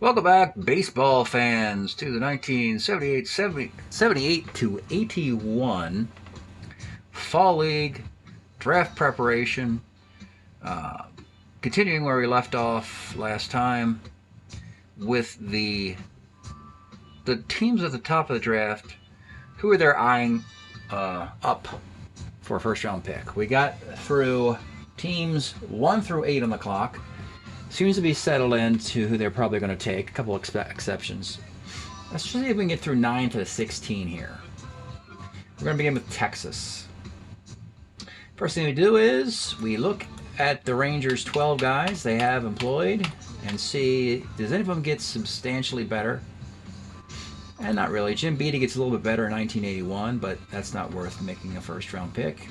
Welcome back, baseball fans, to the 1978 to 81 Fall League draft preparation. Uh, Continuing where we left off last time with the teams at the top of the draft who are they're eyeing up for a first round pick. We got through teams 1 through 8 on the clock. Seems to be settled into who they're probably going to take. A couple exceptions. Let's just see if we can get through 9 to 16 here. We're going to begin with Texas. First thing we do is we look at the Rangers' 12 guys they have employed and see, does any of them get substantially better? And not really. Jim Beattie gets a little bit better in 1981, but that's not worth making a first round pick.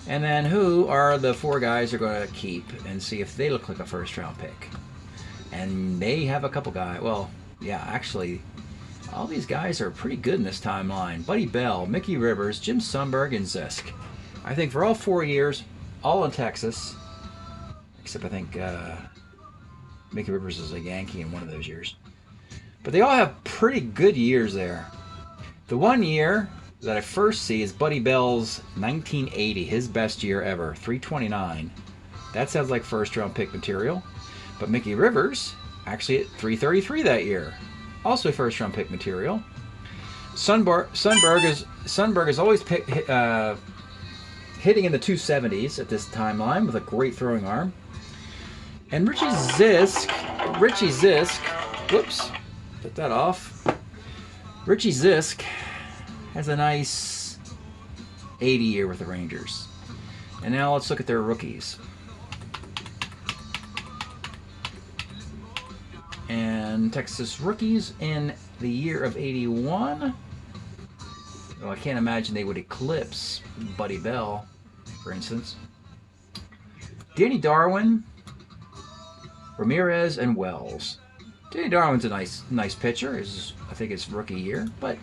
And then who are the 4 guys they're going to keep and see if they look like a first round pick. And they have a couple guys. Well, yeah, actually, all these guys are pretty good in this timeline. Buddy Bell, Mickey Rivers, Jim Sundberg, and Zisk. I think for all 4 years, all in Texas, except I think Mickey Rivers is a Yankee in one of those years. But they all have pretty good years there. The one year that I first see is Buddy Bell's 1980, his best year ever, 329. That sounds like first round pick material. But Mickey Rivers, actually at 333 that year, also first round pick material. Sundberg is always hitting in the 270s at this timeline with a great throwing arm. And Richie Zisk, whoops, put that off. Richie Zisk has a nice 80 year with the Rangers. And now let's look at their rookies. And Texas rookies in the year of 81. Well, I can't imagine they would eclipse Buddy Bell, for instance. Danny Darwin, Ramirez, and Wells. Danny Darwin's a nice pitcher. I think it's rookie year, but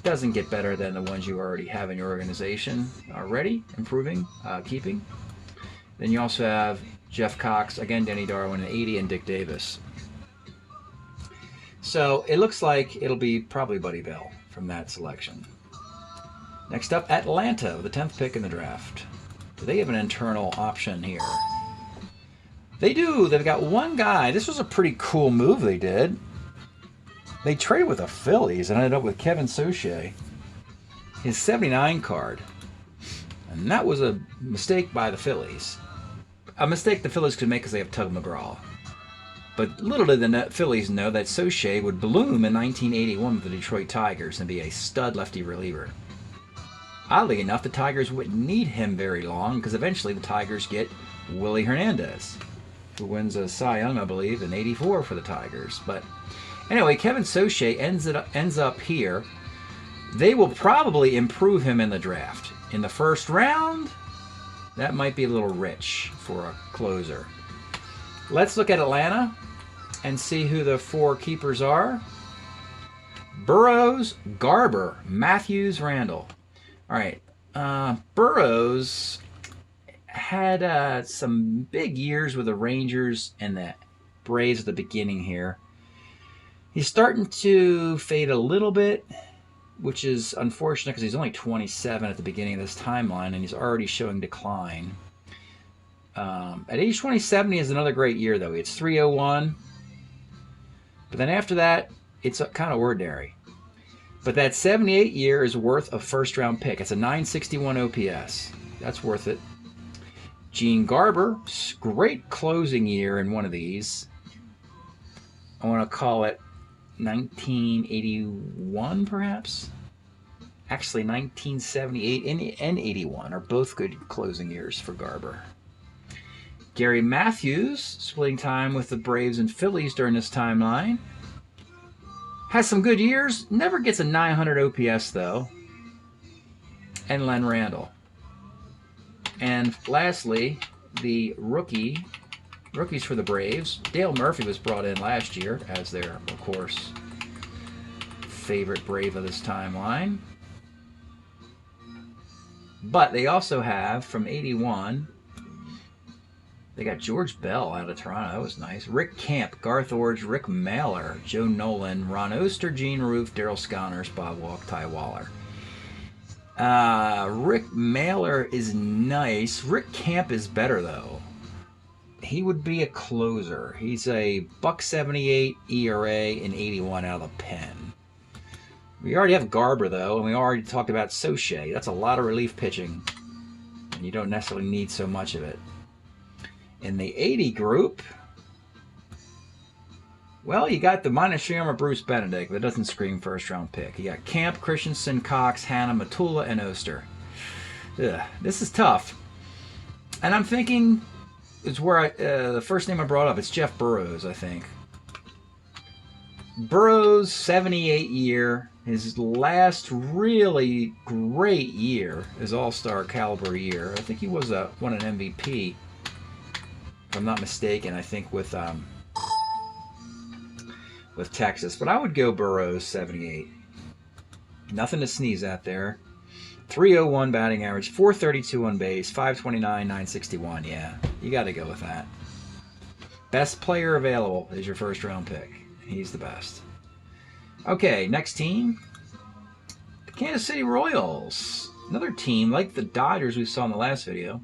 doesn't get better than the ones you already have in your organization already, improving, keeping. Then you also have Jeff Cox, again Danny Darwin at 80, and Dick Davis. So it looks like it'll be probably Buddy Bell from that selection. Next up, Atlanta, the 10th pick in the draft. Do they have an internal option here? They do. They've got one guy. This was a pretty cool move they did. They traded with the Phillies and ended up with Kevin Soche, his 79 card. And that was a mistake by the Phillies. A mistake the Phillies could make because they have Tug McGraw. But little did the Phillies know that Soche would bloom in 1981 with the Detroit Tigers and be a stud lefty reliever. Oddly enough, the Tigers wouldn't need him very long because eventually the Tigers get Willie Hernandez, who wins a Cy Young, I believe, in 84 for the Tigers. But anyway, Kevin Soche ends up here. They will probably improve him in the draft. In the first round, that might be a little rich for a closer. Let's look at Atlanta and see who the 4 keepers are. Burroughs, Garber, Matthews, Randall. All right, Burroughs had some big years with the Rangers and the Braves at the beginning here. He's starting to fade a little bit, which is unfortunate because he's only 27 at the beginning of this timeline, and he's already showing decline. At age 27, he has another great year, though. It's 301. But then after that, it's kind of ordinary. But that 78 year is worth a first-round pick. It's a 961 OPS. That's worth it. Gene Garber, great closing year in one of these. I want to call it 1981, perhaps? Actually, 1978 and 81 are both good closing years for Garber. Gary Matthews, splitting time with the Braves and Phillies during this timeline. Has some good years. Never gets a 900 OPS, though. And Len Randall. And lastly, the rookies for the Braves. Dale Murphy was brought in last year as their, of course, favorite Brave of this timeline. But they also have, from 81, They got George Bell out of Toronto. That was nice. Rick Camp, Garth Orge, Rick Mailer, Joe Nolan, Ron Oster, Gene Roof, Daryl Sconnors, Bob Walk, Ty Waller. Rick Mailer is nice. Rick Camp is better, though. He would be a closer. He's a .78 ERA and 81 out of the pen. We already have Garber, though, and we already talked about Soche. That's a lot of relief pitching, and you don't necessarily need so much of it. In the 80 group, well, you got the -3 armor Bruce Benedict. That doesn't scream first-round pick. You got Camp, Christensen, Cox, Hanna, Matula, and Oster. Ugh, this is tough. And I'm thinking it's where the first name I brought up. It's Jeff Burroughs, I think. Burroughs, 78 year. His last really great year, his all-star caliber year. I think he was won an MVP, if I'm not mistaken. I think with Texas, but I would go Burroughs, 78. Nothing to sneeze at there. 301 batting average, 432 on base, 529, 961. Yeah, you got to go with that. Best player available is your first round pick. He's the best. Okay, next team. The Kansas City Royals. Another team like the Dodgers we saw in the last video.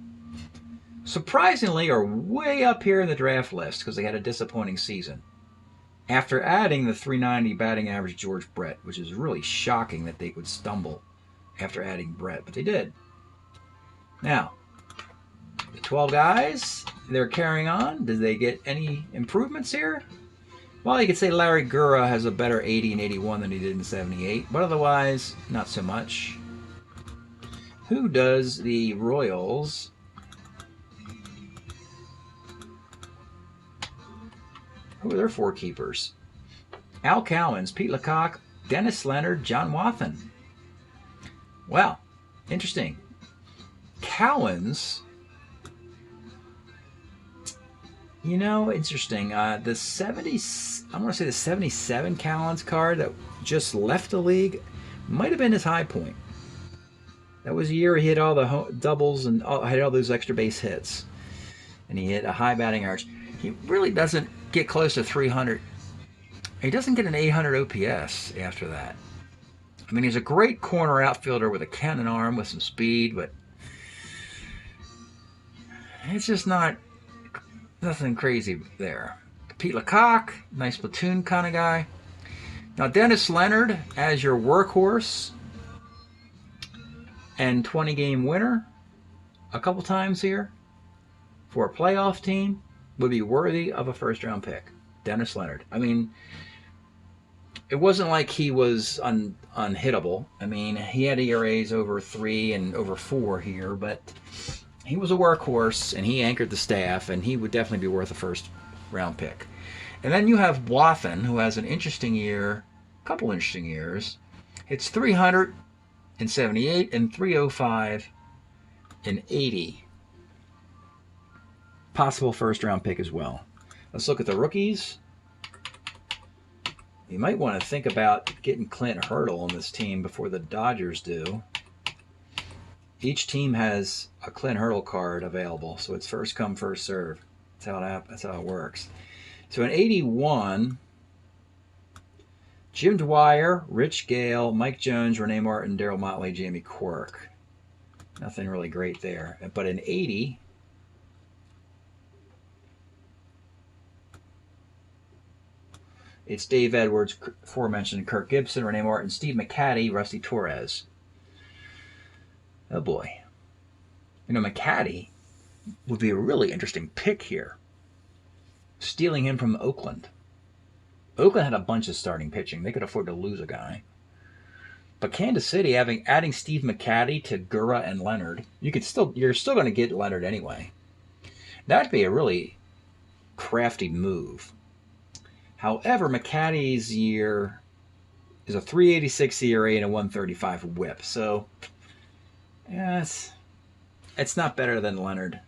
Surprisingly are way up here in the draft list because they had a disappointing season. After adding the 390 batting average George Brett, which is really shocking that they would stumble after adding Brett, but they did. Now, the 12 guys, they're carrying on. Did they get any improvements here? Well, you could say Larry Gura has a better 80 and 81 than he did in 78, but otherwise, not so much. Who does the Royals? Who are their four keepers? Al Cowens, Pete Lecoq, Dennis Leonard, John Wathan. Well, interesting. Cowens, you know, interesting. The 70, I want to say the 77 Cowens card that just left the league might have been his high point. That was a year he hit all the doubles and had all those extra base hits, and he hit a high batting average. He really doesn't get close to 300. He doesn't get an 800 OPS after that. I mean, he's a great corner outfielder with a cannon arm with some speed, but it's just nothing crazy there. Pete Lecoq, nice platoon kind of guy. Now, Dennis Leonard as your workhorse and 20-game winner a couple times here for a playoff team would be worthy of a first-round pick. Dennis Leonard. I mean, it wasn't like he was unhittable. I mean, he had ERAs over 3 and over 4 here, but he was a workhorse, and he anchored the staff, and he would definitely be worth a first-round pick. And then you have Wathan, who has an interesting year, a couple interesting years. It's 378 and 305 and 80. Possible first-round pick as well. Let's look at the rookies. You might want to think about getting Clint Hurdle on this team before the Dodgers do. Each team has a Clint Hurdle card available, so it's first come, first serve. That's how it works. So in 81, Jim Dwyer, Rich Gale, Mike Jones, Renee Martin, Darryl Motley, Jamie Quirk. Nothing really great there. But in 80, it's Dave Edwards, aforementioned Kirk Gibson, Renee Martin, Steve McCaddy, Rusty Torres. Oh boy. You know, McCaddy would be a really interesting pick here. Stealing him from Oakland. Oakland had a bunch of starting pitching. They could afford to lose a guy. But Kansas City, adding Steve McCaddy to Gura and Leonard, you're still going to get Leonard anyway. That'd be a really crafty move. However, McCaddy's year is a 386 ERA and a 135 WHIP. So, yeah, it's not better than Leonard.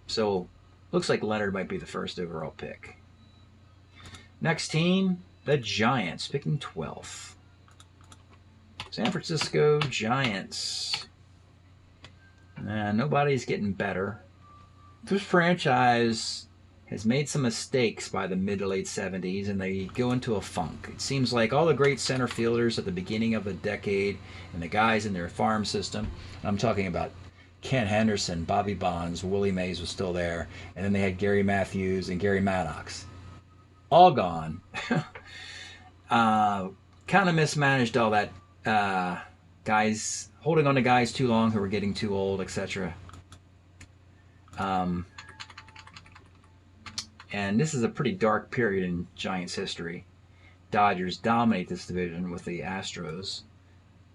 So, looks like Leonard might be the first overall pick. Next team, the Giants, picking 12th. San Francisco Giants. Nobody's getting better. this franchise has made some mistakes by the mid to late 70s, and they go into a funk. It seems like all the great center fielders at the beginning of the decade and the guys in their farm system, I'm talking about Ken Henderson, Bobby Bonds, Willie Mays was still there, and then they had Gary Matthews and Gary Maddox. All gone. Kind of mismanaged all that. Guys holding on to guys too long who were getting too old, etc. And this is a pretty dark period in Giants history. Dodgers dominate this division with the Astros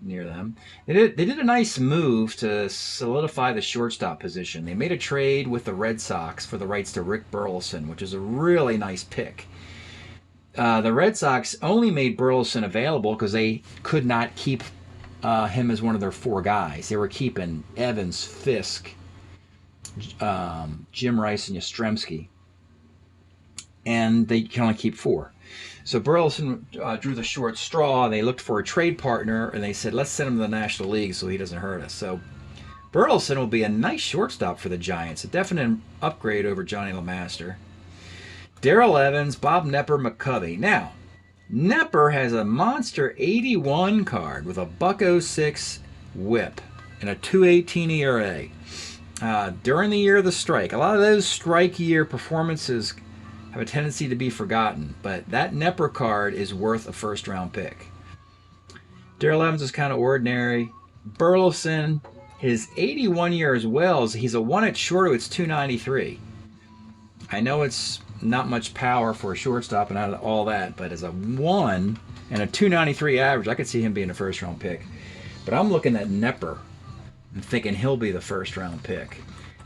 near them. They did a nice move to solidify the shortstop position. They made a trade with the Red Sox for the rights to Rick Burleson, which is a really nice pick. The Red Sox only made Burleson available because they could not keep him as one of their 4 guys. They were keeping Evans, Fisk, Jim Rice, and Yastrzemski. And they can only keep 4. So Burleson drew the short straw. They looked for a trade partner, and they said, let's send him to the National League so he doesn't hurt us. So Burleson will be a nice shortstop for the Giants, a definite upgrade over Johnny LeMaster. Darrell Evans, Bob Nepper, McCovey. Now, Nepper has a monster 81 card with a .06 whip and a 2.18 ERA. During the year of the strike, a lot of those strike year performances have a tendency to be forgotten, but that Nepper card is worth a first-round pick. Darrell Evans is kind of ordinary. Burleson, his 81 year as well, he's a 1 at short, it's 293. I know it's not much power for a shortstop and all that, but as a 1 and a 293 average, I could see him being a first-round pick. But I'm looking at Nepper and thinking he'll be the first-round pick.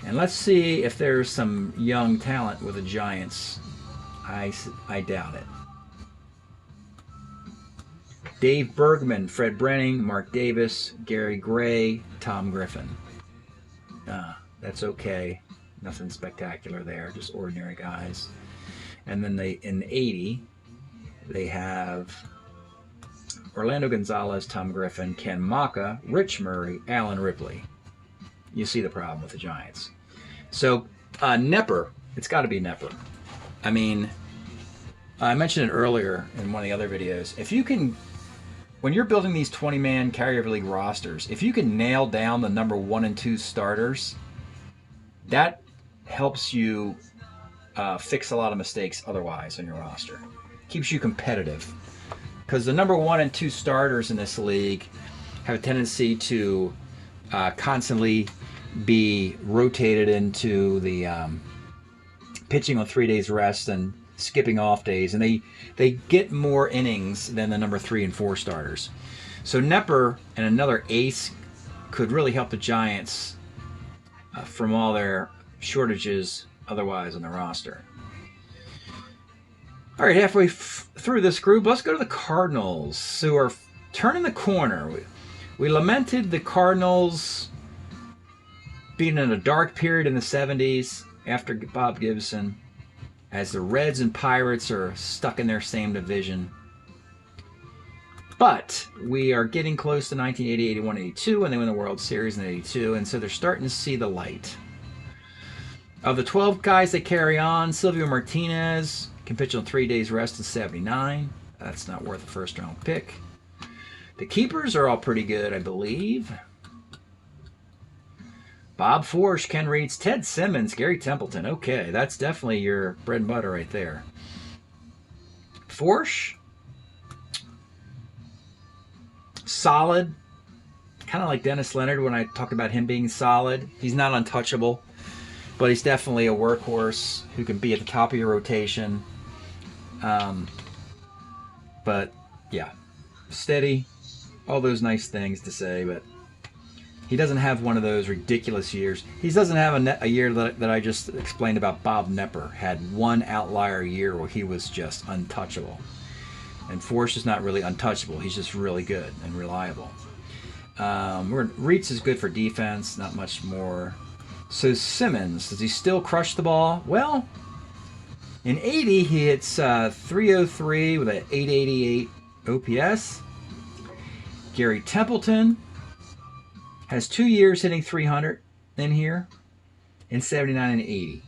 And let's see if there's some young talent with the Giants. I doubt it. Dave Bergman, Fred Brenning, Mark Davis, Gary Gray, Tom Griffin. That's okay. Nothing spectacular there, just ordinary guys. And then in 80, they have Orlando Gonzalez, Tom Griffin, Ken Maka, Rich Murray, Alan Ripley. You see the problem with the Giants. So Nepper, it's got to be Nepper. I mean, I mentioned it earlier in one of the other videos. If you can, when you're building these 20-man Carryover League rosters, if you can nail down the number 1 and 2 starters, that helps you fix a lot of mistakes otherwise on your roster. Keeps you competitive. Because the number 1 and 2 starters in this league have a tendency to constantly be rotated into the pitching on 3 days rest and skipping off days, and they get more innings than the number 3 and 4 starters. So Nepper and another ace could really help the Giants from all their shortages otherwise on the roster. All right, halfway through this group, let's go to the Cardinals, who are turning the corner. We lamented the Cardinals being in a dark period in the 70s after Bob Gibson, as the Reds and Pirates are stuck in their same division. But we are getting close to 1980, 81, 82, and they win the World Series in 82, and so they're starting to see the light. Of the 12 guys that carry on, Silvio Martinez can pitch on 3 days rest in 79. That's not worth a first-round pick. The keepers are all pretty good, I believe. Bob Forsch, Ken Reeds, Ted Simmons, Gary Templeton. Okay, that's definitely your bread and butter right there. Forsch, solid. Kind of like Dennis Leonard when I talked about him being solid. He's not untouchable, but he's definitely a workhorse who can be at the top of your rotation. But, yeah, steady. All those nice things to say, but he doesn't have one of those ridiculous years. He doesn't have a year that I just explained about. Bob Nepper had one outlier year where he was just untouchable. And Forsch is not really untouchable. He's just really good and reliable. Reitz is good for defense, not much more. So Simmons, does he still crush the ball? Well, in 80, he hits 303 with an 888 OPS. Gary Templeton has 2 years hitting 300 in here. in 79 and 80.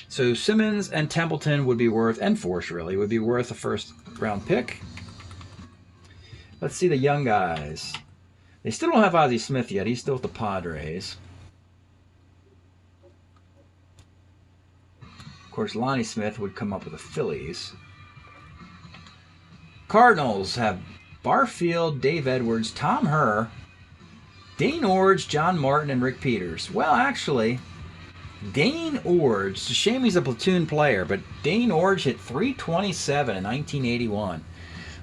So Simmons and Templeton would be worth, and Force really, would be worth a first round pick. Let's see the young guys. They still don't have Ozzie Smith yet. He's still with the Padres. Of course, Lonnie Smith would come up with the Phillies. Cardinals have Barfield, Dave Edwards, Tom Herr, Dane Orge, John Martin, and Rick Peters. Well, actually, Dane Orge, it's a shame he's a platoon player, but Dane Orge hit .327 in 1981.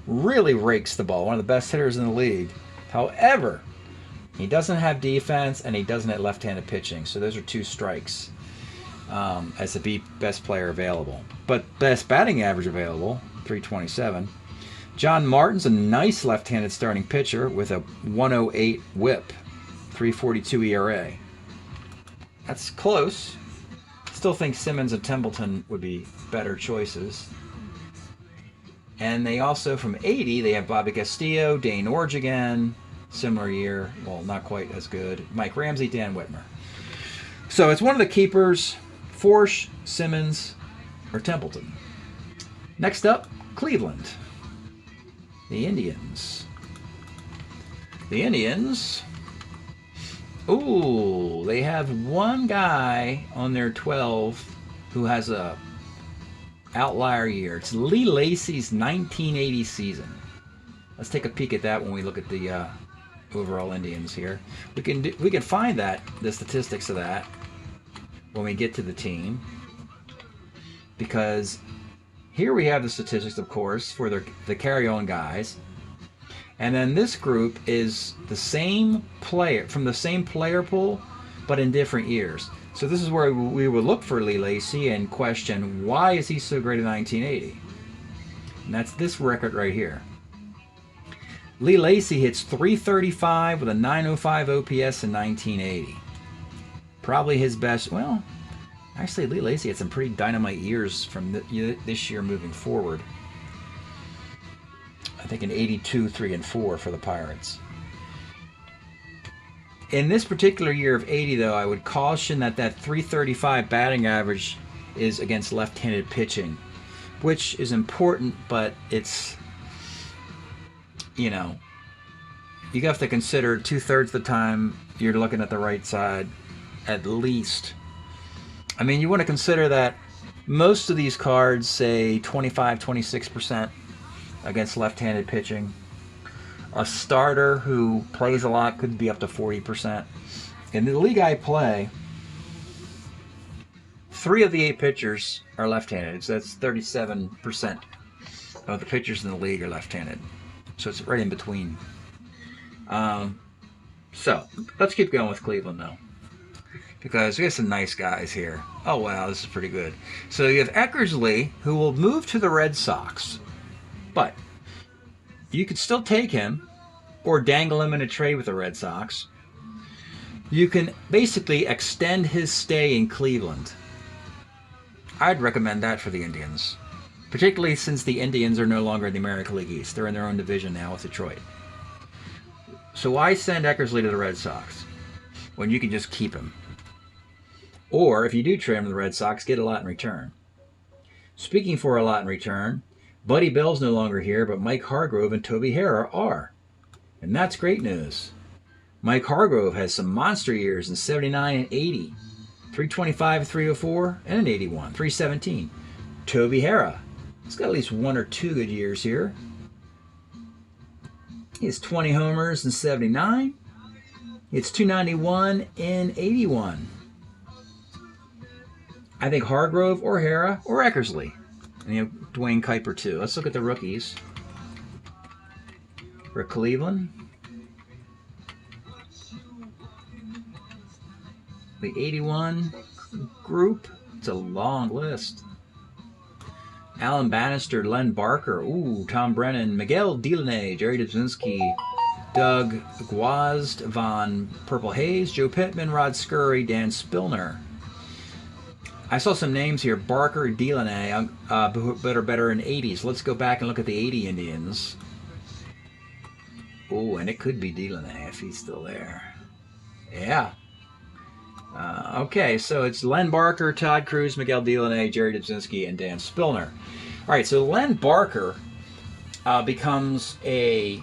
Really rakes the ball, one of the best hitters in the league. However, he doesn't have defense and he doesn't have left-handed pitching, so those are 2 strikes as the best player available. But best batting average available, .327. John Martin's a nice left-handed starting pitcher with a 108 whip, .342 ERA. That's close. Still think Simmons and Templeton would be better choices. And they also, from 80, they have Bobby Castillo, Dane Orge again, similar year. Well, not quite as good. Mike Ramsey, Dan Whitmer. So it's one of the keepers, Force, Simmons, or Templeton. Next up, Cleveland. The Indians. The Indians, ooh, they have one guy on their 12 who has a outlier year. It's Lee Lacy's 1980 season. Let's take a peek at that when we look at the overall Indians here. We can find the statistics of that when we get to the team, because here we have the statistics, of course, for the carry-on guys. And then this group is the same player, from the same player pool, but in different years. So this is where we would look for Lee Lacy and question, why is he so great in 1980? And that's this record right here. Lee Lacy hits .335 with a .905 OPS in 1980. Probably his best, well, actually Lee Lacy had some pretty dynamite years from this year moving forward. I think in 82, 3, and 4 for the Pirates. In this particular year of 80, though, I would caution that .335 batting average is against left-handed pitching, which is important, but it's, you have to consider 2/3 of the time you're looking at the right side, at least. I mean, you want to consider that most of these cards say 25, 26% against left-handed pitching. A starter who plays a lot could be up to 40%. In the league I play, 3 of the 8 pitchers are left-handed. So that's 37% of the pitchers in the league are left-handed. So it's right in between. So let's keep going with Cleveland, though, because we have some nice guys here. Oh, wow, this is pretty good. So you have Eckersley, who will move to the Red Sox. But you could still take him or dangle him in a trade with the Red Sox. You can basically extend his stay in Cleveland. I'd recommend that for the Indians, particularly since the Indians are no longer in the American League East. They're in their own division now with Detroit. So why send Eckersley to the Red Sox when you can just keep him? Or if you do trade him to the Red Sox, get a lot in return. Speaking for a lot in return, Buddy Bell's no longer here, but Mike Hargrove and Toby Harrah are. And that's great news. Mike Hargrove has some monster years in 79 and 80. .325, .304, and an 81. .317. Toby Harrah, he's got at least 1 or 2 good years here. He has 20 homers in 79. It's .291 in 81. I think Hargrove or Harrah or Eckersley. And Dwayne Kuiper too. Let's look at the rookies for Cleveland. The 81 group. It's a long list. Alan Bannister, Len Barker, Tom Brennan, Miguel Delaney, Jerry Dubzinski, Doug Guazd, Von Purple Hayes, Joe Pittman, Rod Scurry, Dan Spillner. I saw some names here, Barker, Delaney, that are better in 80s. Let's go back and look at the 80 Indians. And it could be Delaney if he's still there. Yeah. Okay, so it's Len Barker, Todd Cruz, Miguel Delaney, Jerry Dubzinski, and Dan Spillner. All right, so Len Barker becomes a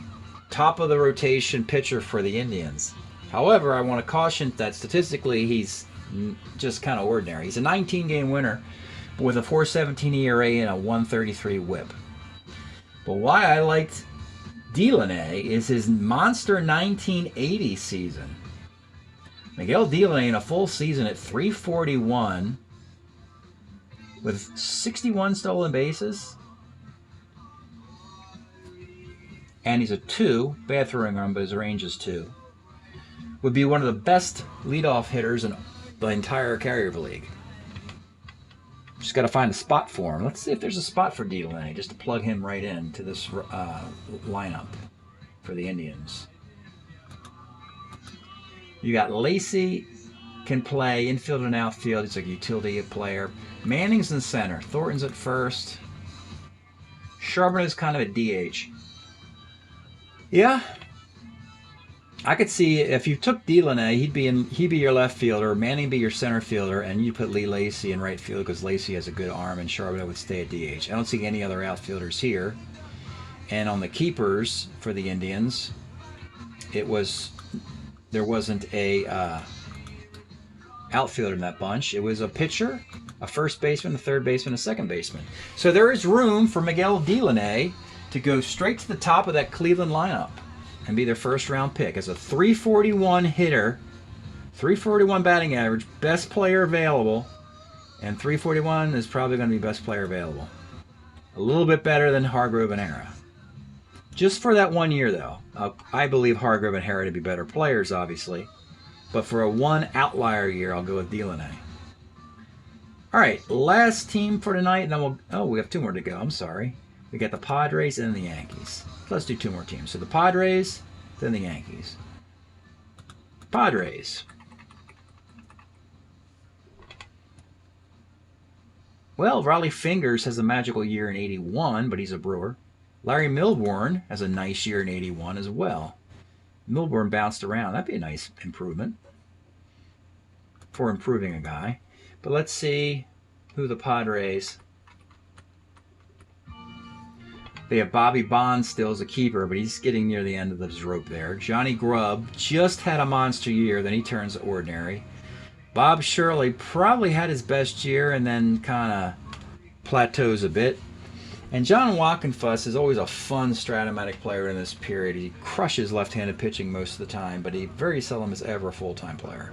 top of the rotation pitcher for the Indians. However, I want to caution that statistically he's just kind of ordinary. He's a 19-game winner with a 4.17 ERA and a 1.33 WHIP. But why I liked Delaney is his monster 1980 season. Miguel Delaney in a full season at 341 with 61 stolen bases. And he's a 2, bad throwing arm, but his range is 2. Would be one of the best leadoff hitters in the entire Carryover League. Just got to find a spot for him. Let's see if there's a spot for Delaney, just to plug him right into this lineup for the Indians. You got Lacey, can play infield and outfield. He's a utility player. Manning's in center. Thornton's at first. Charbonnet's kind of a DH. Yeah, I could see if you took Delaney, he'd be your left fielder, Manning be your center fielder, and you put Lee Lacey in right field because Lacey has a good arm, and Charbonnet would stay at DH. I don't see any other outfielders here. And on the keepers for the Indians, there wasn't a outfielder in that bunch. It was a pitcher, a first baseman, a third baseman, a second baseman. So there is room for Miguel Delaney to go straight to the top of that Cleveland lineup and be their first round pick as a 341 hitter, 341 batting average, best player available, and 341 is probably going to be best player available. A little bit better than Hargrove and Hara. Just for that 1 year, though. I believe Hargrove and Hara to be better players, obviously. But for a one outlier year, I'll go with Delaney. All right, last team for tonight, and then we have 2 more to go. I'm sorry. We got the Padres and the Yankees. Let's do 2 more teams. So the Padres, then the Yankees. Padres. Well, Raleigh Fingers has a magical year in 81, but he's a Brewer. Larry Milbourne has a nice year in 81 as well. Milbourne bounced around. That'd be a nice improvement for improving a guy. But let's see who the Padres... They have Bobby Bonds still as a keeper, but he's getting near the end of his rope there. Johnny Grubb just had a monster year, then he turns ordinary. Bob Shirley probably had his best year and then kind of plateaus a bit. And John Walkenfuss is always a fun Strat-O-Matic player in this period. He crushes left-handed pitching most of the time, but he very seldom is ever a full-time player.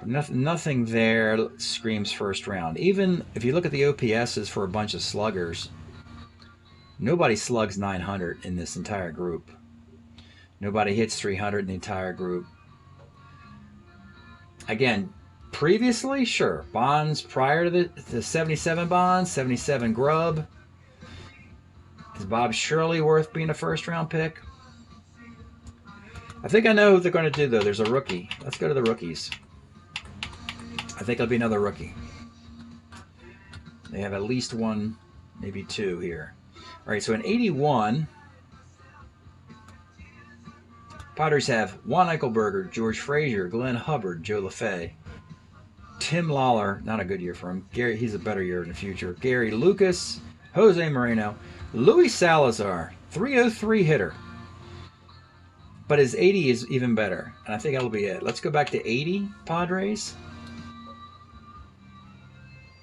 Nothing there screams first round. Even if you look at the OPSs for a bunch of sluggers, nobody slugs 900 in this entire group. Nobody hits 300 in the entire group. Again, previously, sure. Bonds prior to the 77 Bonds, 77 Grubb. Is Bob Shirley worth being a first round pick? I think I know who they're going to do, though. There's a rookie. Let's go to the rookies. I think it'll be another rookie. They have at least 1, maybe 2 here. All right, so in 81, Padres have Juan Eichelberger, George Frazier, Glenn Hubbard, Joe LaFay, Tim Lawler, not a good year for him. Gary, he's a better year in the future. Gary Lucas, Jose Moreno, Luis Salazar, 303 hitter. But his 80 is even better, and I think that'll be it. Let's go back to 80 Padres.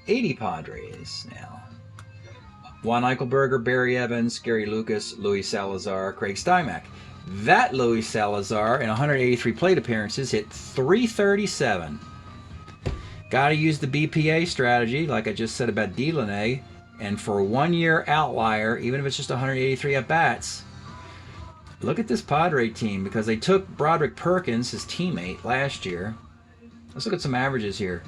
80 Padres now. Juan Eichelberger, Barry Evans, Gary Lucas, Luis Salazar, Craig Steinmack. That Luis Salazar, in 183 plate appearances, hit 337. Got to use the BPA strategy, like I just said about Delaney. And for a 1 year outlier, even if it's just 183 at-bats, look at this Padre team, because they took Broderick Perkins, his teammate, last year. Let's look at some averages here.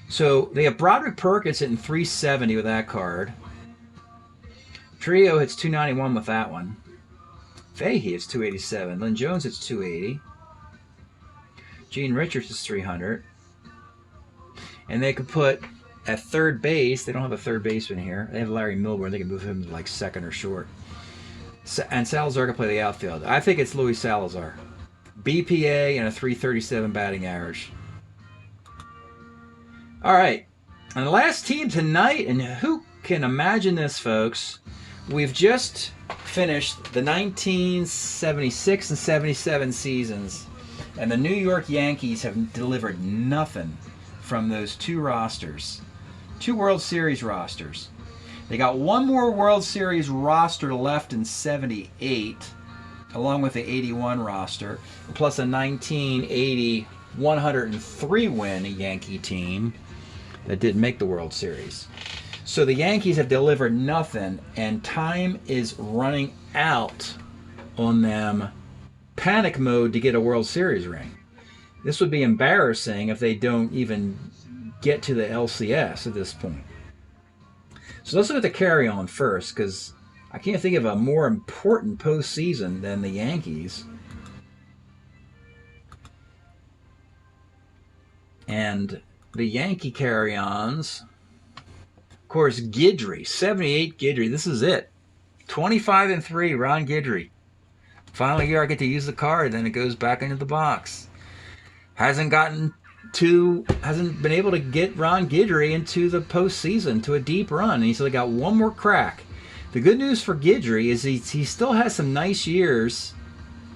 So they have Broderick Perkins hitting 370 with that card. Trio hits 291 with that one. Fahey hits 287. Lynn Jones hits 280. Gene Richards is 300. And they could put at third base, they don't have a third baseman here. They have Larry Milbourne. They can move him to like second or short. And Salazar can play the outfield. I think it's Luis Salazar. BPA, and a 337 batting average. All right. And the last team tonight, and who can imagine this, folks? We've just finished the 1976 and 77 seasons, and the New York Yankees have delivered nothing from those two rosters, two World Series rosters. They got one more World Series roster left in 78, along with the 81 roster, plus a 1980 103 win Yankee team that didn't make the World Series. So the Yankees have delivered nothing, and time is running out on them. Panic mode to get a World Series ring. This would be embarrassing if they don't even get to the LCS at this point. So let's look at the carry-on first, because I can't think of a more important postseason than the Yankees. And the Yankee carry-ons, of course, Guidry, 78 Guidry. This is it. 25-3, Ron Guidry. Final year I get to use the card, then it goes back into the box. Hasn't been able to get Ron Guidry into the postseason, to a deep run. And he's only got one more crack. The good news for Guidry is he still has some nice years.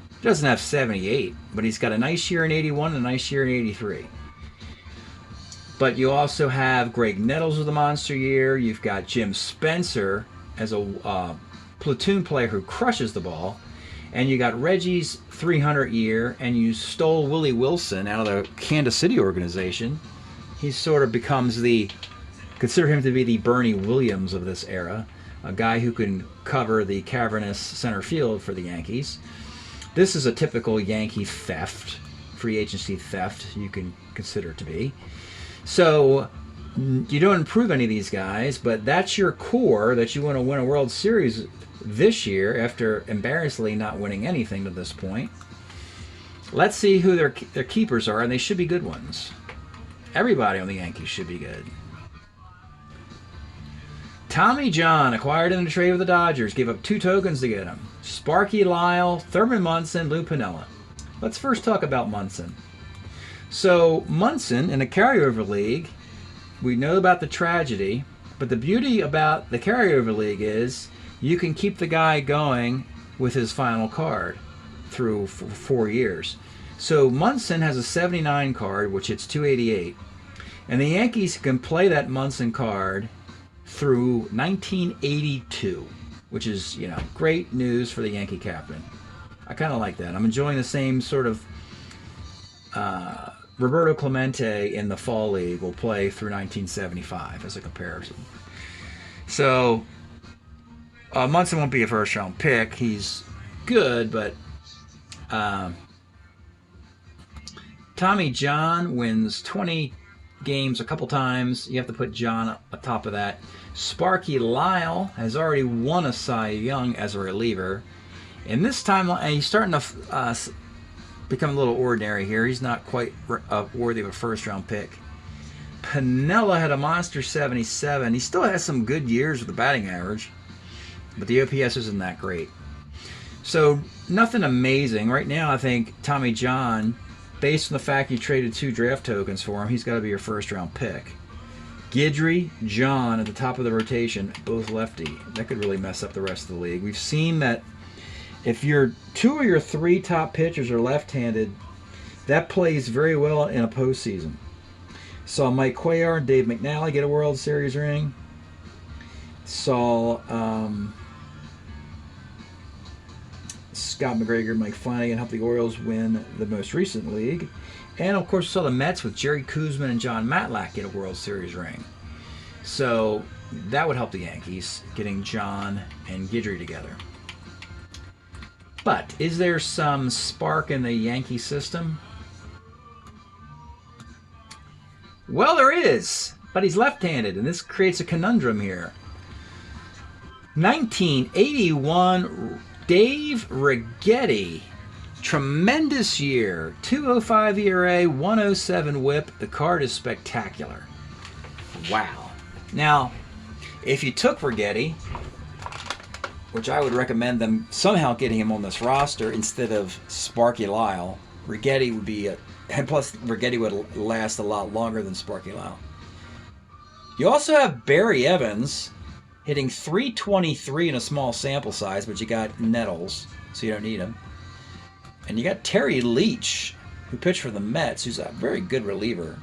He doesn't have 78, but he's got a nice year in 81 and a nice year in 83. But you also have Greg Nettles with a monster year. You've got Jim Spencer as a platoon player who crushes the ball. And you got Reggie's 300 year, and you stole Willie Wilson out of the Kansas City organization. He sort of becomes consider him to be the Bernie Williams of this era, a guy who can cover the cavernous center field for the Yankees. This is a typical Yankee theft, free agency theft, you can consider it to be. So you don't improve any of these guys, but that's your core that you want to win a World Series this year after embarrassingly not winning anything to this point. Let's see who their keepers are, and they should be good ones. Everybody on the Yankees should be good. Tommy John, acquired in the trade with the Dodgers, gave up 2 tokens to get him. Sparky Lyle, Thurman Munson, Lou Piniella. Let's first talk about Munson. So Munson, in the Carryover League, we know about the tragedy, but the beauty about the Carryover League is you can keep the guy going with his final card through 4 years. So Munson has a 79 card, which hits 288. And the Yankees can play that Munson card through 1982, which is, great news for the Yankee captain. I kind of like that. I'm enjoying the same sort of Roberto Clemente in the Fall League will play through 1975 as a comparison. So Munson won't be a first-round pick. He's good, but Tommy John wins 20 games a couple times. You have to put John atop of that. Sparky Lyle has already won a Cy Young as a reliever. And this time, he's starting to become a little ordinary here. He's not quite worthy of a first-round pick. Piniella had a monster 77. He still has some good years with the batting average, but the OPS isn't that great. So nothing amazing. Right now, I think Tommy John, based on the fact you traded 2 draft tokens for him, he's got to be your first-round pick. Guidry, John at the top of the rotation, both lefty. That could really mess up the rest of the league. We've seen that if your 2 or your 3 top pitchers are left-handed, that plays very well in a postseason. Saw Mike Cuellar and Dave McNally get a World Series ring. Saw Scott McGregor and Mike Flanagan help the Orioles win the most recent league. And, of course, saw the Mets with Jerry Koosman and John Matlack get a World Series ring. So that would help the Yankees, getting John and Guidry together. But is there some spark in the Yankee system? Well, there is, but he's left-handed, and this creates a conundrum here. 1981, Dave Righetti, tremendous year, 205 ERA, 107 WHIP. The card is spectacular. Wow. Now, if you took Righetti, which I would recommend them somehow getting him on this roster instead of Sparky Lyle, Rigetti would be, and plus Rigetti would last a lot longer than Sparky Lyle. You also have Barry Evans hitting .323 in a small sample size, but you got Nettles, so you don't need him. And you got Terry Leach, who pitched for the Mets, who's a very good reliever.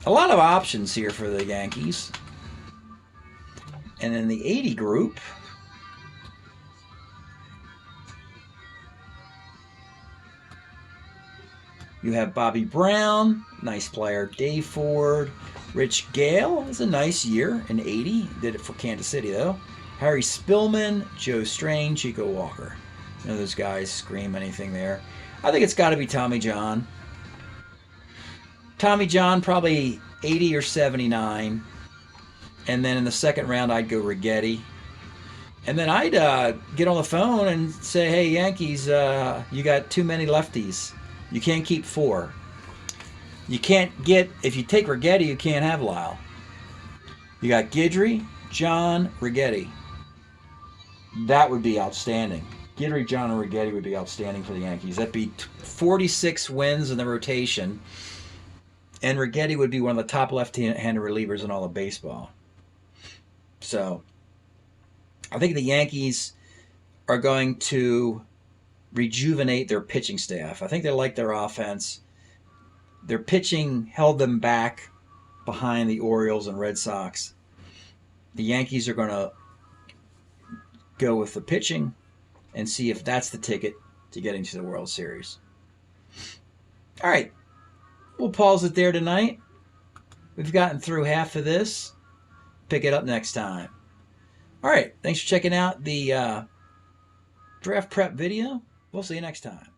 A lot of options here for the Yankees. And in the 80 group, you have Bobby Brown, nice player. Dave Ford. Rich Gale has a nice year in 80. Did it for Kansas City, though. Harry Spillman, Joe Strain, Chico Walker. None of those guys scream anything there. I think it's got to be Tommy John. Tommy John, probably 80 or 79. And then in the second round, I'd go Rigetti. And then I'd get on the phone and say, hey, Yankees, you got too many lefties. You can't keep 4. You can't get, if you take Rigetti, you can't have Lyle. You got Guidry, John, Rigetti. That would be outstanding. Guidry, John, and Rigetti would be outstanding for the Yankees. That'd be 46 wins in the rotation. And Rigetti would be one of the top left-handed relievers in all of baseball. So, I think the Yankees are going to rejuvenate their pitching staff. I think they like their offense. Their pitching held them back behind the Orioles and Red Sox. The Yankees are going to go with the pitching and see if that's the ticket to getting to the World Series. All right. We'll pause it there tonight. We've gotten through half of this. Pick it up next time. All right. Thanks for checking out the draft prep video. We'll see you next time.